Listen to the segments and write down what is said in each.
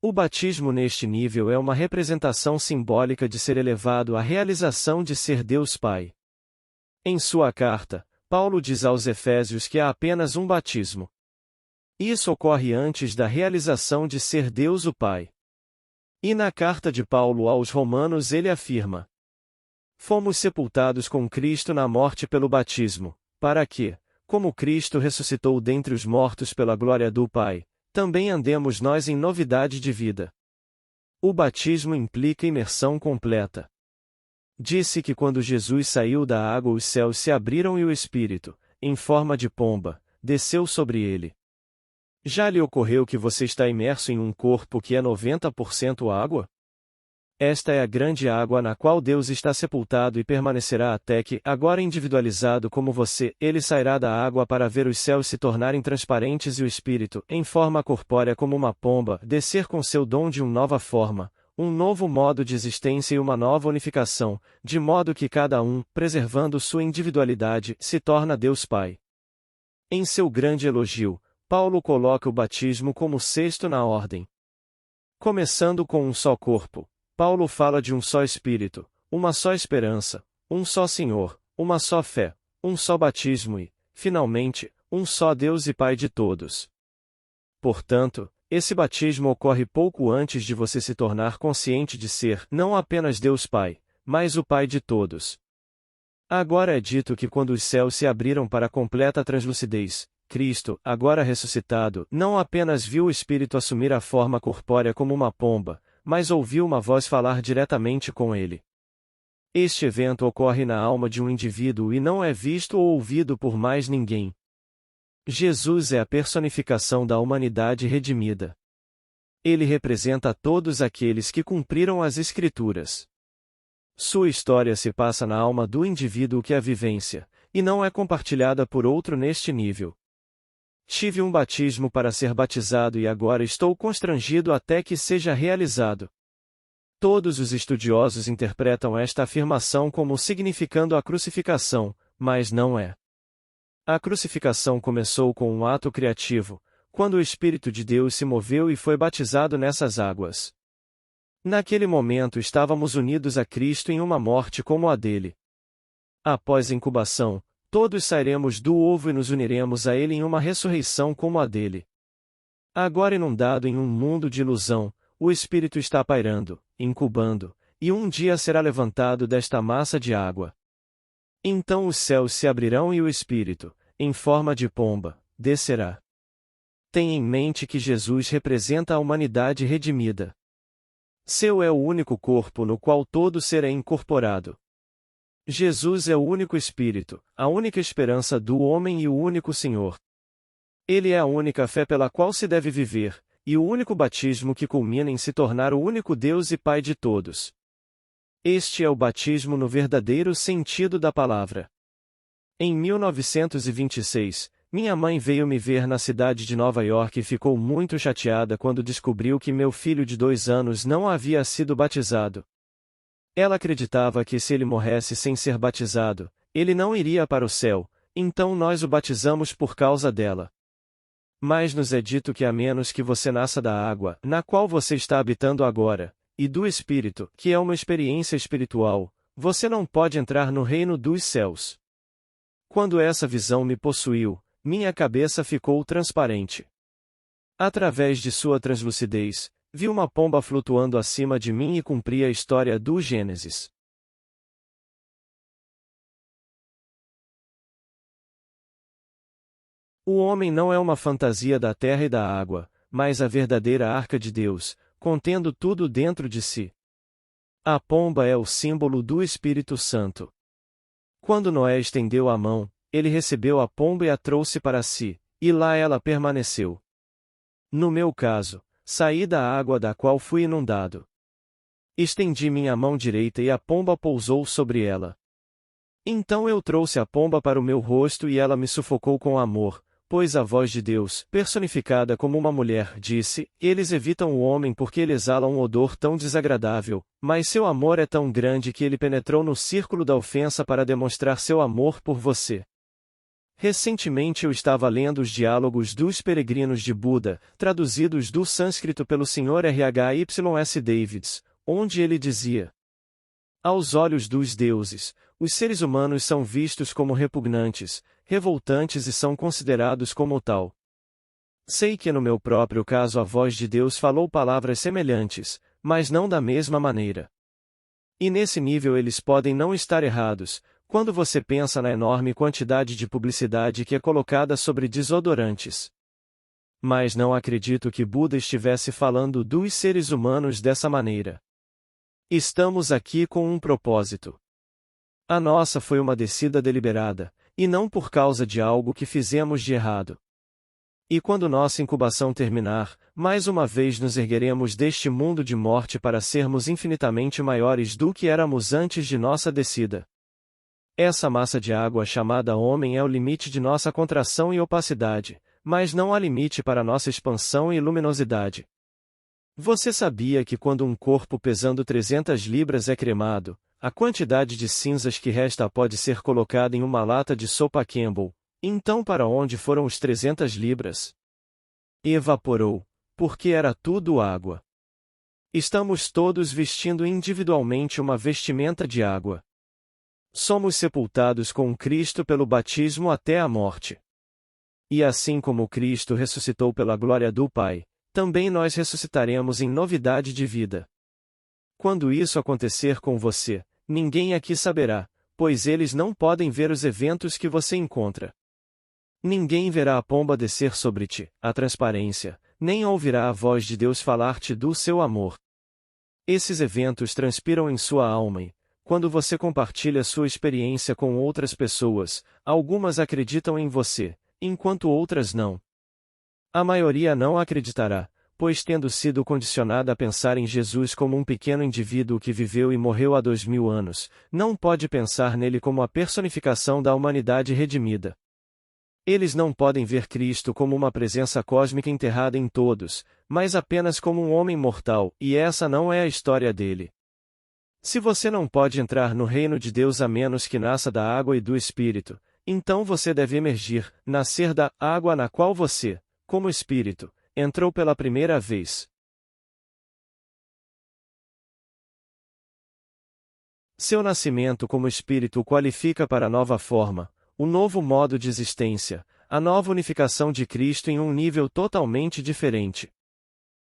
O batismo neste nível é uma representação simbólica de ser elevado à realização de ser Deus Pai. Em sua carta, Paulo diz aos Efésios que há apenas um batismo. Isso ocorre antes da realização de ser Deus o Pai. E na carta de Paulo aos Romanos ele afirma: fomos sepultados com Cristo na morte pelo batismo, para que, como Cristo ressuscitou dentre os mortos pela glória do Pai, também andemos nós em novidade de vida. O batismo implica imersão completa. Disse que quando Jesus saiu da água os céus se abriram e o Espírito, em forma de pomba, desceu sobre ele. Já lhe ocorreu que você está imerso em um corpo que é 90% água? Esta é a grande água na qual Deus está sepultado e permanecerá até que, agora individualizado como você, ele sairá da água para ver os céus se tornarem transparentes e o Espírito, em forma corpórea como uma pomba, descer com seu dom de uma nova forma, um novo modo de existência e uma nova unificação, de modo que cada um, preservando sua individualidade, se torna Deus Pai. Em seu grande elogio, Paulo coloca o batismo como sexto na ordem. Começando com um só corpo, Paulo fala de um só Espírito, uma só esperança, um só Senhor, uma só fé, um só batismo e, finalmente, um só Deus e Pai de todos. Portanto, esse batismo ocorre pouco antes de você se tornar consciente de ser não apenas Deus Pai, mas o Pai de todos. Agora é dito que quando os céus se abriram para completa translucidez, Cristo, agora ressuscitado, não apenas viu o Espírito assumir a forma corpórea como uma pomba, mas ouviu uma voz falar diretamente com ele. Este evento ocorre na alma de um indivíduo e não é visto ou ouvido por mais ninguém. Jesus é a personificação da humanidade redimida. Ele representa todos aqueles que cumpriram as Escrituras. Sua história se passa na alma do indivíduo que a vivência, e não é compartilhada por outro neste nível. Tive um batismo para ser batizado e agora estou constrangido até que seja realizado. Todos os estudiosos interpretam esta afirmação como significando a crucificação, mas não é. A crucificação começou com um ato criativo, quando o Espírito de Deus se moveu e foi batizado nessas águas. Naquele momento estávamos unidos a Cristo em uma morte como a dele. Após a incubação, todos sairemos do ovo e nos uniremos a ele em uma ressurreição como a dele. Agora inundado em um mundo de ilusão, o Espírito está pairando, incubando, e um dia será levantado desta massa de água. Então os céus se abrirão e o Espírito, em forma de pomba, descerá. Tenha em mente que Jesus representa a humanidade redimida. Seu é o único corpo no qual todo ser é incorporado. Jesus é o único Espírito, a única esperança do homem e o único Senhor. Ele é a única fé pela qual se deve viver, e o único batismo que culmina em se tornar o único Deus e Pai de todos. Este é o batismo no verdadeiro sentido da palavra. Em 1926, minha mãe veio me ver na cidade de Nova York e ficou muito chateada quando descobriu que meu filho de 2 anos não havia sido batizado. Ela acreditava que se ele morresse sem ser batizado, ele não iria para o céu, então nós o batizamos por causa dela. Mas nos é dito que a menos que você nasça da água, na qual você está habitando agora, e do Espírito, que é uma experiência espiritual, você não pode entrar no reino dos céus. Quando essa visão me possuiu, minha cabeça ficou transparente. Através de sua translucidez, vi uma pomba flutuando acima de mim e cumpri a história do Gênesis. O homem não é uma fantasia da terra e da água, mas a verdadeira arca de Deus, contendo tudo dentro de si. A pomba é o símbolo do Espírito Santo. Quando Noé estendeu a mão, ele recebeu a pomba e a trouxe para si, e lá ela permaneceu. No meu caso, saí da água da qual fui inundado. Estendi minha mão direita e a pomba pousou sobre ela. Então eu trouxe a pomba para o meu rosto e ela me sufocou com amor, pois a voz de Deus, personificada como uma mulher, disse: eles evitam o homem porque ele exala um odor tão desagradável, mas seu amor é tão grande que ele penetrou no círculo da ofensa para demonstrar seu amor por você. Recentemente eu estava lendo os Diálogos dos Peregrinos de Buda, traduzidos do sânscrito pelo Sr. R.H.Y.S. Davids, onde ele dizia: aos olhos dos deuses, os seres humanos são vistos como repugnantes, revoltantes e são considerados como tal. Sei que no meu próprio caso a voz de Deus falou palavras semelhantes, mas não da mesma maneira. E nesse nível eles podem não estar errados, quando você pensa na enorme quantidade de publicidade que é colocada sobre desodorantes. Mas não acredito que Buda estivesse falando dos seres humanos dessa maneira. Estamos aqui com um propósito. A nossa foi uma descida deliberada, e não por causa de algo que fizemos de errado. E quando nossa incubação terminar, mais uma vez nos ergueremos deste mundo de morte para sermos infinitamente maiores do que éramos antes de nossa descida. Essa massa de água chamada homem é o limite de nossa contração e opacidade, mas não há limite para nossa expansão e luminosidade. Você sabia que quando um corpo pesando 300 libras é cremado, a quantidade de cinzas que resta pode ser colocada em uma lata de sopa Campbell? Então para onde foram os 300 libras? Evaporou, porque era tudo água. Estamos todos vestindo individualmente uma vestimenta de água. Somos sepultados com Cristo pelo batismo até a morte. E assim como Cristo ressuscitou pela glória do Pai, também nós ressuscitaremos em novidade de vida. Quando isso acontecer com você, ninguém aqui saberá, pois eles não podem ver os eventos que você encontra. Ninguém verá a pomba descer sobre ti, a transparência, nem ouvirá a voz de Deus falar-te do seu amor. Esses eventos transpiram em sua alma e, quando você compartilha sua experiência com outras pessoas, algumas acreditam em você, enquanto outras não. A maioria não acreditará, pois tendo sido condicionada a pensar em Jesus como um pequeno indivíduo que viveu e morreu há 2000 anos, não pode pensar nele como a personificação da humanidade redimida. Eles não podem ver Cristo como uma presença cósmica enterrada em todos, mas apenas como um homem mortal, e essa não é a história dele. Se você não pode entrar no reino de Deus a menos que nasça da água e do Espírito, então você deve emergir, nascer da água na qual você, como Espírito, entrou pela primeira vez. Seu nascimento como Espírito o qualifica para a nova forma, o novo modo de existência, a nova unificação de Cristo em um nível totalmente diferente.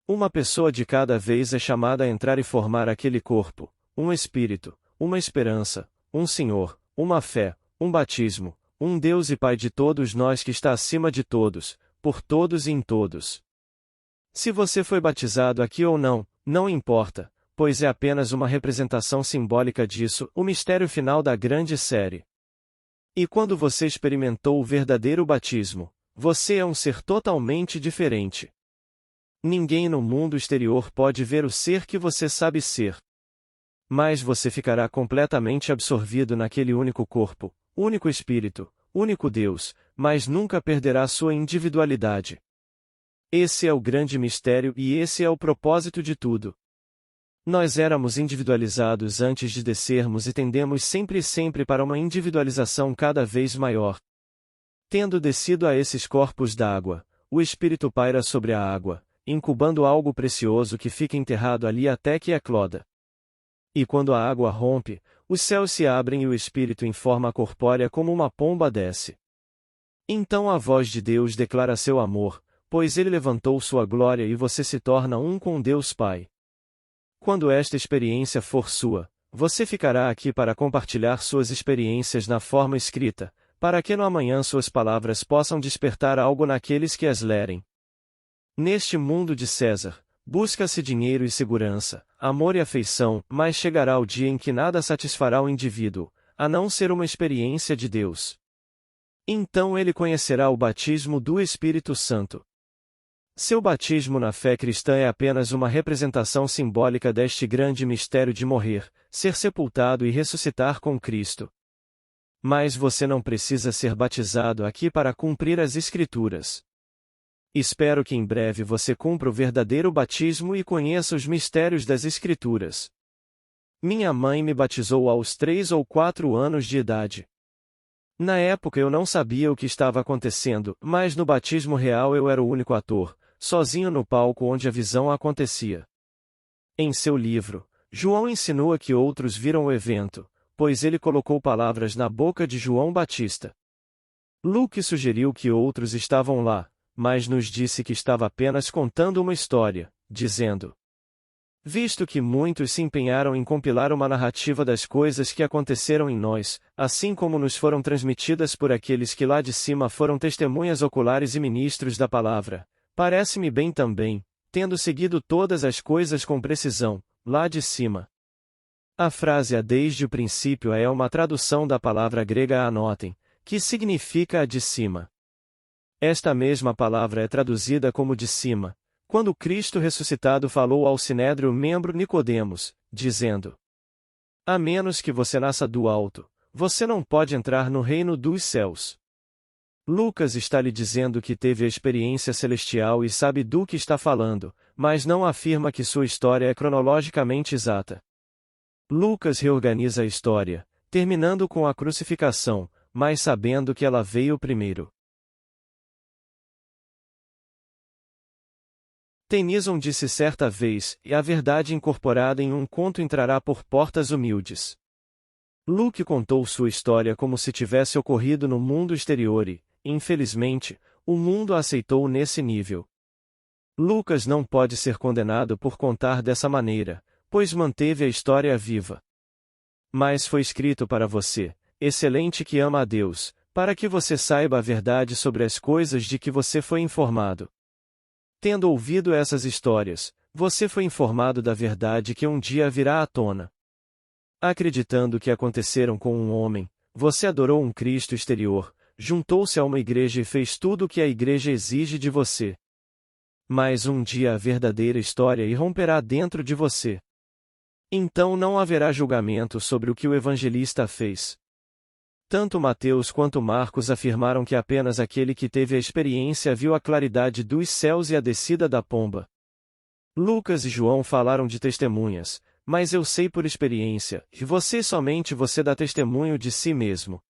Uma pessoa de cada vez é chamada a entrar e formar aquele corpo, um Espírito, uma esperança, um Senhor, uma fé, um batismo, um Deus e Pai de todos nós que está acima de todos, por todos e em todos. Se você foi batizado aqui ou não, não importa, pois é apenas uma representação simbólica disso, o mistério final da grande série. E quando você experimentou o verdadeiro batismo, você é um ser totalmente diferente. Ninguém no mundo exterior pode ver o ser que você sabe ser. Mas você ficará completamente absorvido naquele único corpo, único Espírito, único Deus, mas nunca perderá sua individualidade. Esse é o grande mistério e esse é o propósito de tudo. Nós éramos individualizados antes de descermos e tendemos sempre para uma individualização cada vez maior. Tendo descido a esses corpos d'água, o Espírito paira sobre a água, incubando algo precioso que fica enterrado ali até que ecloda. E quando a água rompe, os céus se abrem e o Espírito em forma corpórea como uma pomba desce. Então a voz de Deus declara seu amor, pois ele levantou sua glória e você se torna um com Deus Pai. Quando esta experiência for sua, você ficará aqui para compartilhar suas experiências na forma escrita, para que no amanhã suas palavras possam despertar algo naqueles que as lerem. Neste mundo de César, busca-se dinheiro e segurança, amor e afeição, mas chegará o dia em que nada satisfará o indivíduo, a não ser uma experiência de Deus. Então ele conhecerá o batismo do Espírito Santo. Seu batismo na fé cristã é apenas uma representação simbólica deste grande mistério de morrer, ser sepultado e ressuscitar com Cristo. Mas você não precisa ser batizado aqui para cumprir as Escrituras. Espero que em breve você cumpra o verdadeiro batismo e conheça os mistérios das Escrituras. Minha mãe me batizou aos 3 ou 4 anos de idade. Na época eu não sabia o que estava acontecendo, mas no batismo real eu era o único ator, sozinho no palco onde a visão acontecia. Em seu livro, João insinua que outros viram o evento, pois ele colocou palavras na boca de João Batista. Luke sugeriu que outros estavam lá, mas nos disse que estava apenas contando uma história, dizendo: visto que muitos se empenharam em compilar uma narrativa das coisas que aconteceram em nós, assim como nos foram transmitidas por aqueles que lá de cima foram testemunhas oculares e ministros da palavra, parece-me bem também, tendo seguido todas as coisas com precisão, lá de cima. A frase "a desde o princípio" é uma tradução da palavra grega anotem, que significa a de cima. Esta mesma palavra é traduzida como de cima, quando Cristo ressuscitado falou ao sinédrio membro Nicodemos, dizendo: a menos que você nasça do alto, você não pode entrar no reino dos céus. Lucas está lhe dizendo que teve a experiência celestial e sabe do que está falando, mas não afirma que sua história é cronologicamente exata. Lucas reorganiza a história, terminando com a crucificação, mas sabendo que ela veio primeiro. Tennyson disse certa vez, e a verdade incorporada em um conto entrará por portas humildes. Luke contou sua história como se tivesse ocorrido no mundo exterior e, infelizmente, o mundo a aceitou nesse nível. Lucas não pode ser condenado por contar dessa maneira, pois manteve a história viva. Mas foi escrito para você, excelente que ama a Deus, para que você saiba a verdade sobre as coisas de que você foi informado. Tendo ouvido essas histórias, você foi informado da verdade que um dia virá à tona. Acreditando que aconteceram com um homem, você adorou um Cristo exterior, juntou-se a uma igreja e fez tudo o que a igreja exige de você. Mas um dia a verdadeira história irromperá dentro de você. Então não haverá julgamento sobre o que o evangelista fez. Tanto Mateus quanto Marcos afirmaram que apenas aquele que teve a experiência viu a claridade dos céus e a descida da pomba. Lucas e João falaram de testemunhas, mas eu sei por experiência, e somente você dá testemunho de si mesmo.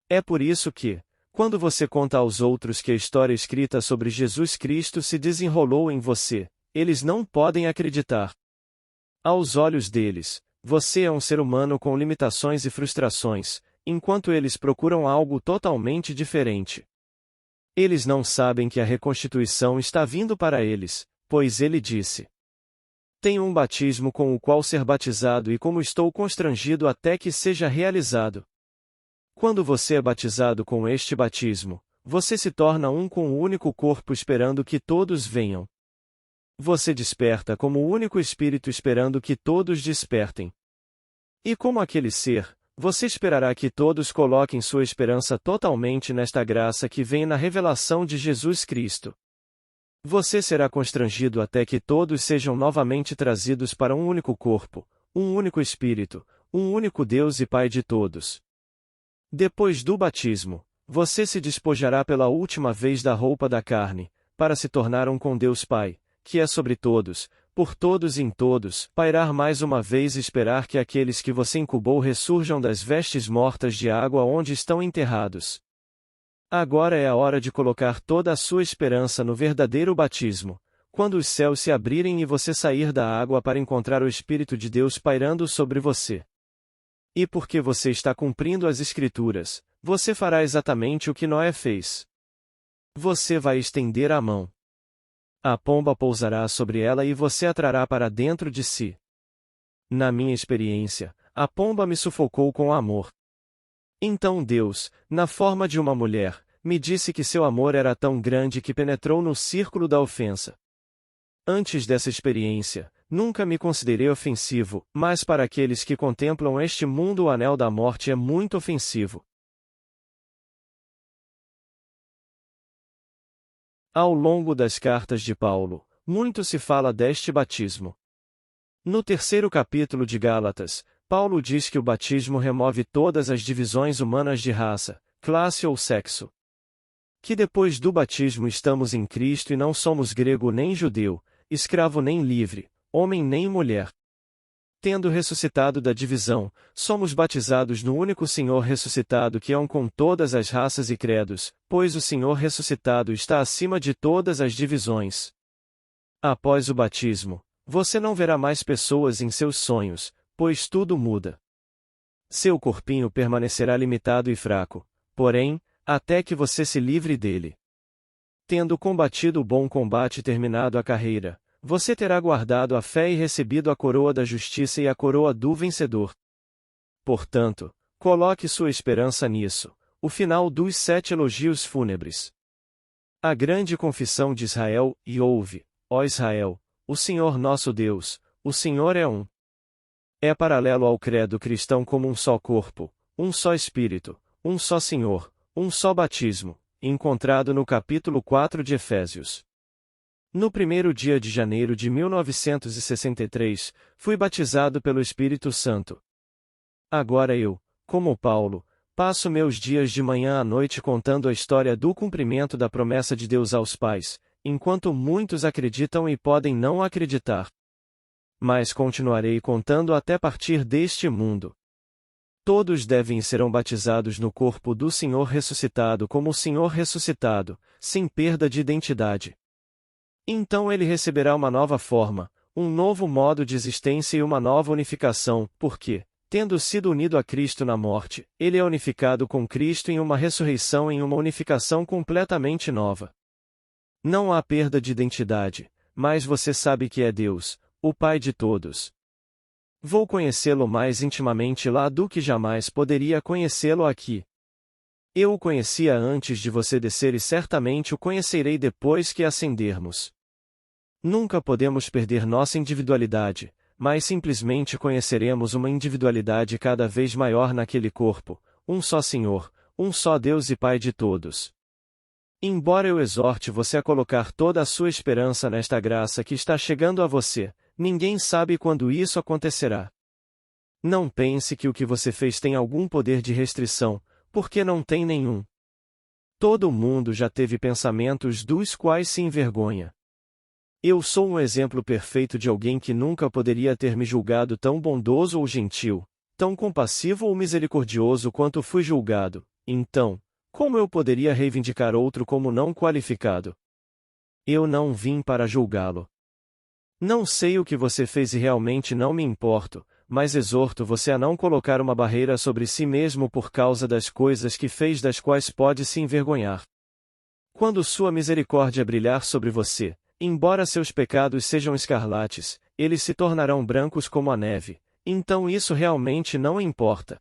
É por isso que, quando você conta aos outros que a história escrita sobre Jesus Cristo se desenrolou em você, eles não podem acreditar. Aos olhos deles, você é um ser humano com limitações e frustrações, enquanto eles procuram algo totalmente diferente. Eles não sabem que a reconstituição está vindo para eles, pois ele disse: tenho um batismo com o qual ser batizado e como estou constrangido até que seja realizado. Quando você é batizado com este batismo, você se torna um com o único corpo esperando que todos venham. Você desperta como o único espírito esperando que todos despertem. E como aquele ser, você esperará que todos coloquem sua esperança totalmente nesta graça que vem na revelação de Jesus Cristo. Você será constrangido até que todos sejam novamente trazidos para um único corpo, um único Espírito, um único Deus e Pai de todos. Depois do batismo, você se despojará pela última vez da roupa da carne, para se tornar um com Deus Pai, que é sobre todos, por todos e em todos, pairar mais uma vez e esperar que aqueles que você incubou ressurjam das vestes mortas de água onde estão enterrados. Agora é a hora de colocar toda a sua esperança no verdadeiro batismo, quando os céus se abrirem e você sair da água para encontrar o Espírito de Deus pairando sobre você. E porque você está cumprindo as Escrituras, você fará exatamente o que Noé fez. Você vai estender a mão. A pomba pousará sobre ela e você a trará para dentro de si. Na minha experiência, a pomba me sufocou com amor. Então Deus, na forma de uma mulher, me disse que seu amor era tão grande que penetrou no círculo da ofensa. Antes dessa experiência, nunca me considerei ofensivo, mas para aqueles que contemplam este mundo o anel da morte é muito ofensivo. Ao longo das cartas de Paulo, muito se fala deste batismo. No terceiro capítulo de Gálatas, Paulo diz que o batismo remove todas as divisões humanas de raça, classe ou sexo. Que depois do batismo estamos em Cristo e não somos grego nem judeu, escravo nem livre, homem nem mulher. Tendo ressuscitado da divisão, somos batizados no único Senhor ressuscitado que é um com todas as raças e credos, pois o Senhor ressuscitado está acima de todas as divisões. Após o batismo, você não verá mais pessoas em seus sonhos, pois tudo muda. Seu corpinho permanecerá limitado e fraco, porém, até que você se livre dele. Tendo combatido o bom combate e terminado a carreira, você terá guardado a fé e recebido a coroa da justiça e a coroa do vencedor. Portanto, coloque sua esperança nisso, o final dos 7 elogios fúnebres. A grande confissão de Israel, e ouve, ó Israel, o Senhor nosso Deus, o Senhor é um. É paralelo ao credo cristão como um só corpo, um só Espírito, um só Senhor, um só batismo, encontrado no capítulo 4 de Efésios. No primeiro dia de janeiro de 1963, fui batizado pelo Espírito Santo. Agora eu, como Paulo, passo meus dias de manhã à noite contando a história do cumprimento da promessa de Deus aos pais, enquanto muitos acreditam e podem não acreditar. Mas continuarei contando até partir deste mundo. Todos devem e serão batizados no corpo do Senhor ressuscitado como o Senhor ressuscitado, sem perda de identidade. Então ele receberá uma nova forma, um novo modo de existência e uma nova unificação, porque, tendo sido unido a Cristo na morte, ele é unificado com Cristo em uma ressurreição em uma unificação completamente nova. Não há perda de identidade, mas você sabe que é Deus, o Pai de todos. Vou conhecê-lo mais intimamente lá do que jamais poderia conhecê-lo aqui. Eu o conhecia antes de você descer e certamente o conhecerei depois que ascendermos. Nunca podemos perder nossa individualidade, mas simplesmente conheceremos uma individualidade cada vez maior naquele corpo, um só Senhor, um só Deus e Pai de todos. Embora eu exorte você a colocar toda a sua esperança nesta graça que está chegando a você, ninguém sabe quando isso acontecerá. Não pense que o que você fez tem algum poder de restrição, porque não tem nenhum. Todo mundo já teve pensamentos dos quais se envergonha. Eu sou um exemplo perfeito de alguém que nunca poderia ter me julgado tão bondoso ou gentil, tão compassivo ou misericordioso quanto fui julgado, então, como eu poderia reivindicar outro como não qualificado? Eu não vim para julgá-lo. Não sei o que você fez e realmente não me importo, mas exorto você a não colocar uma barreira sobre si mesmo por causa das coisas que fez das quais pode se envergonhar. Quando sua misericórdia brilhar sobre você, embora seus pecados sejam escarlates, eles se tornarão brancos como a neve, então isso realmente não importa.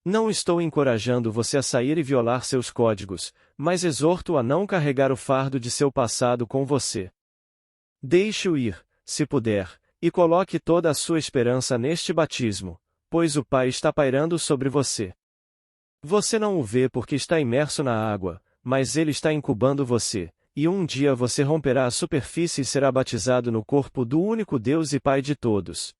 Não estou encorajando você a sair e violar seus códigos, mas exorto a não carregar o fardo de seu passado com você. Deixe-o ir, se puder, e coloque toda a sua esperança neste batismo, pois o Pai está pairando sobre você. Você não o vê porque está imerso na água, mas ele está incubando você, e um dia você romperá a superfície e será batizado no corpo do único Deus e Pai de todos.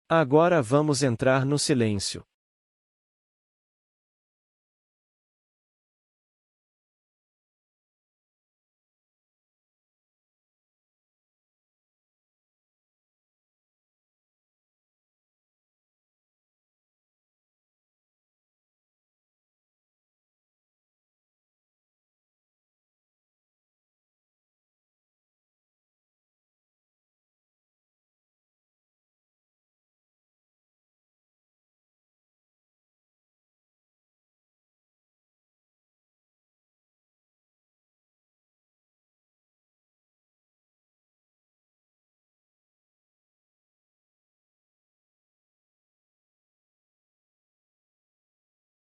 Agora vamos entrar no silêncio.